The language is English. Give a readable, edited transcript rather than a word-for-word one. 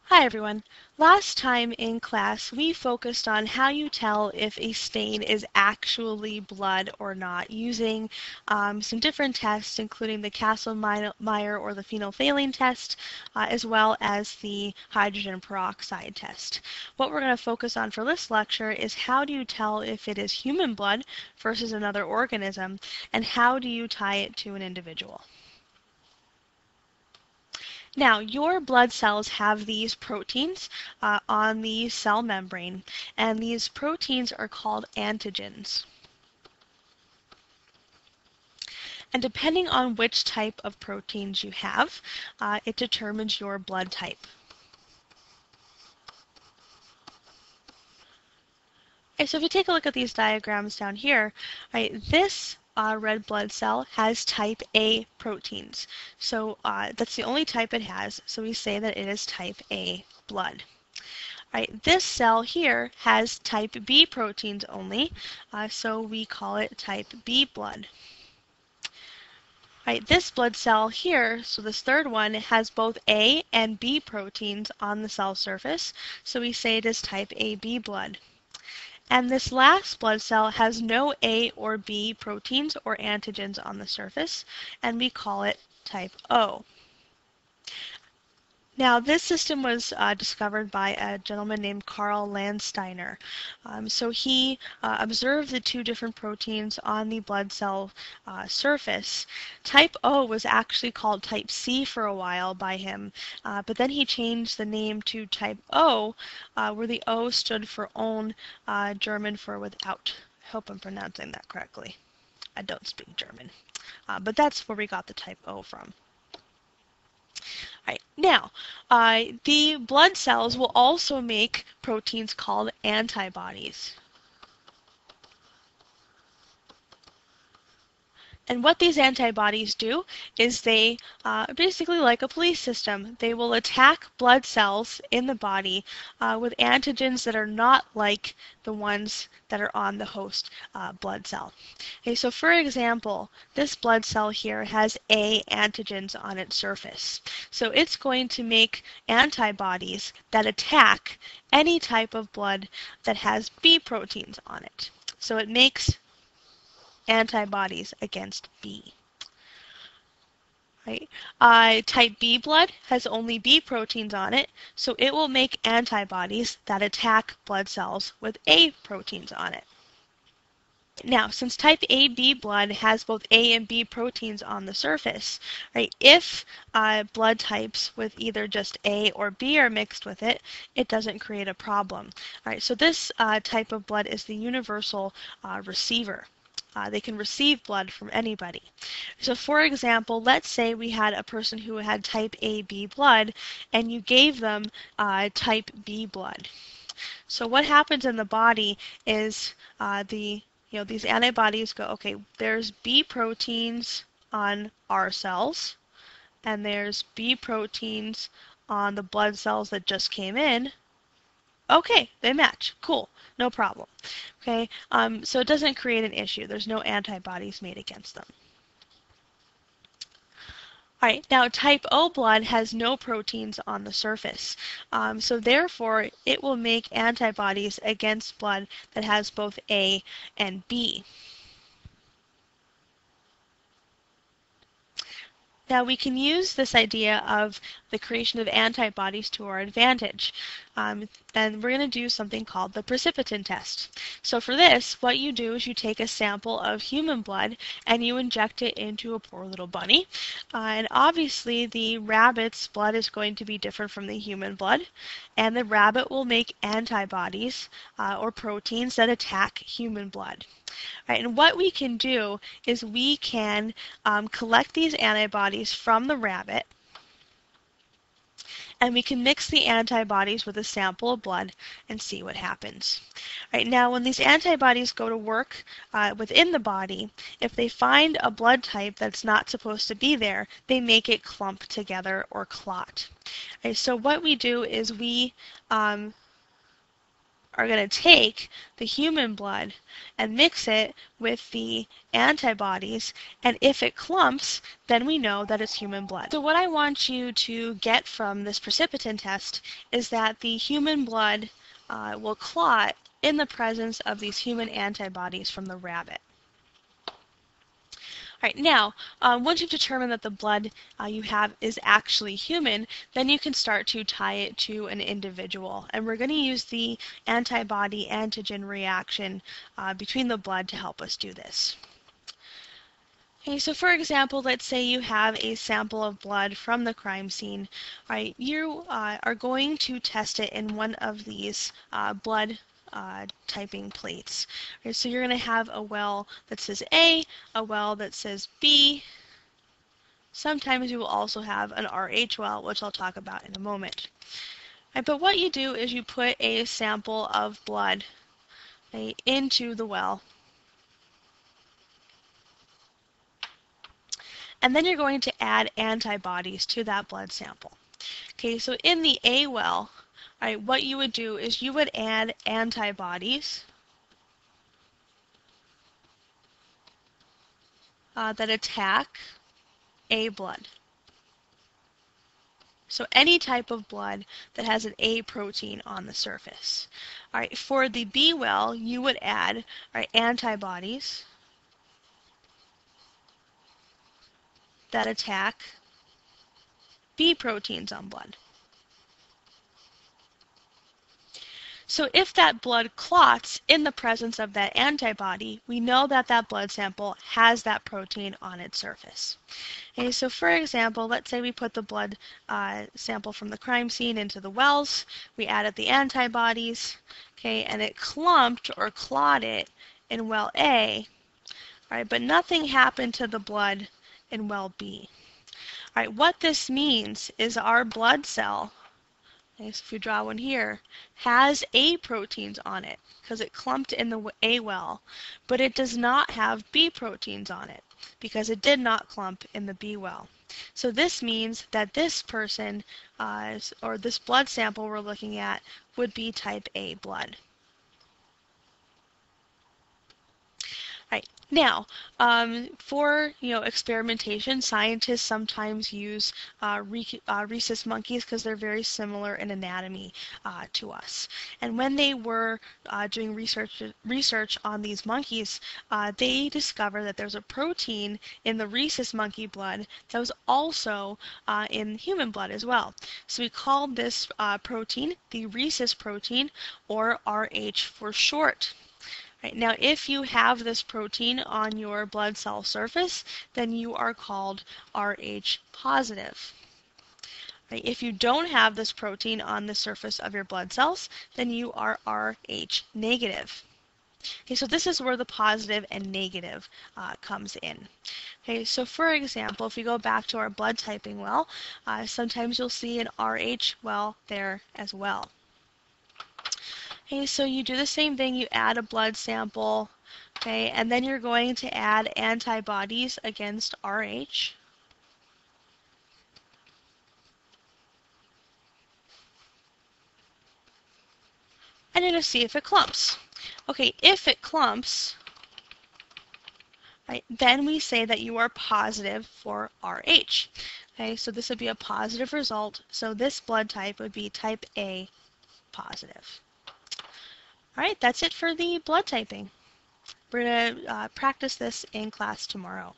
Hi everyone. Last time in class we focused on how you tell if a stain is actually blood or not using some different tests including the Kastle-Meyer or the phenolphthalein test as well as the hydrogen peroxide test. What we're going to focus on for this lecture is how do you tell if it is human blood versus another organism, and how do you tie it to an individual. Now, your blood cells have these proteins on the cell membrane, and these proteins are called antigens. And depending on which type of proteins you have, it determines your blood type. Okay, so if you take a look at these diagrams down here, right, this red blood cell has type A proteins. So that's the only type it has, so we say that it is type A blood. Right, this cell here has type B proteins only, so we call it type B blood. Right, this blood cell here, so this third one, has both A and B proteins on the cell surface, so we say it is type AB blood. And this last blood cell has no A or B proteins or antigens on the surface, and we call it type O. Now, this system was discovered by a gentleman named Carl Landsteiner. So he observed the two different proteins on the blood cell surface. Type O was actually called type C for a while by him, but then he changed the name to type O, where the O stood for own, German for without. I hope I'm pronouncing that correctly. I don't speak German, but that's where we got the type O from. Right. Now, the blood cells will also make proteins called antibodies. And what these antibodies do is they basically like a police system. They will attack blood cells in the body with antigens that are not like the ones that are on the host blood cell. Okay, so for example, this blood cell here has A antigens on its surface. So it's going to make antibodies that attack any type of blood that has B proteins on it. So it makes antibodies against B. Right? Type B blood has only B proteins on it, so it will make antibodies that attack blood cells with A proteins on it. Now, since type AB blood has both A and B proteins on the surface, right, if blood types with either just A or B are mixed with it, it doesn't create a problem. All right, so this type of blood is the universal receiver. They can receive blood from anybody. So for example, let's say we had a person who had type AB blood and you gave them type B blood. So what happens in the body is these antibodies go, okay, there's B proteins on our cells and there's B proteins on the blood cells that just came in. Okay, they match. Cool. No problem. Okay, so it doesn't create an issue. There's no antibodies made against them. All right, now type O blood has no proteins on the surface. So therefore, it will make antibodies against blood that has both A and B. Now we can use this idea of the creation of antibodies to our advantage. And we're going to do something called the precipitin test. So for this, what you do is you take a sample of human blood and you inject it into a poor little bunny. And obviously the rabbit's blood is going to be different from the human blood. And the rabbit will make antibodies or proteins that attack human blood. Right, and what we can do is we can collect these antibodies from the rabbit, and we can mix the antibodies with a sample of blood and see what happens. Right, now, when these antibodies go to work within the body, if they find a blood type that's not supposed to be there, they make it clump together or clot. Right, so what we do is we are going to take the human blood and mix it with the antibodies, and if it clumps, then we know that it's human blood. So what I want you to get from this precipitin test is that the human blood will clot in the presence of these human antibodies from the rabbit. All right, now, once you've determined that the blood you have is actually human, then you can start to tie it to an individual. And we're going to use the antibody-antigen reaction between the blood to help us do this. Okay, so for example, let's say you have a sample of blood from the crime scene. Right, you are going to test it in one of these blood typing plates. Right, so you're going to have a well that says A, a well that says B. Sometimes you will also have an RH well, which I'll talk about in a moment. Right, but what you do is you put a sample of blood into the well. And then you're going to add antibodies to that blood sample. Okay, so in the A well, right, what you would do is you would add antibodies that attack A blood. So any type of blood that has an A protein on the surface. All right, for the B well, you would add antibodies that attack B proteins on blood. So if that blood clots in the presence of that antibody, we know that that blood sample has that protein on its surface. Okay, so for example, let's say we put the blood sample from the crime scene into the wells, we added the antibodies, okay, and it clumped or clotted in well A, right, but nothing happened to the blood in well B. All right, what this means is our blood cell, okay, so if we draw one here, has A proteins on it because it clumped in the A well, but it does not have B proteins on it because it did not clump in the B well. So this means that this person, or this blood sample we're looking at, would be type A blood. Right. Now, for experimentation, scientists sometimes use rhesus monkeys because they're very similar in anatomy to us. And when they were doing research on these monkeys, they discovered that there's a protein in the rhesus monkey blood that was also in human blood as well. So we call this protein the rhesus protein, or RH for short. Right, now, if you have this protein on your blood cell surface, then you are called Rh positive. Right, if you don't have this protein on the surface of your blood cells, then you are Rh negative. Okay, so this is where the positive and negative comes in. Okay, so for example, if we go back to our blood typing well, sometimes you'll see an Rh well there as well. Okay, so you do the same thing, you add a blood sample, okay, and then you're going to add antibodies against Rh. And you're going to see if it clumps. Okay, if it clumps, right, then we say that you are positive for Rh. Okay, so this would be a positive result, so this blood type would be type A positive. All right, that's it for the blood typing. We're going to practice this in class tomorrow.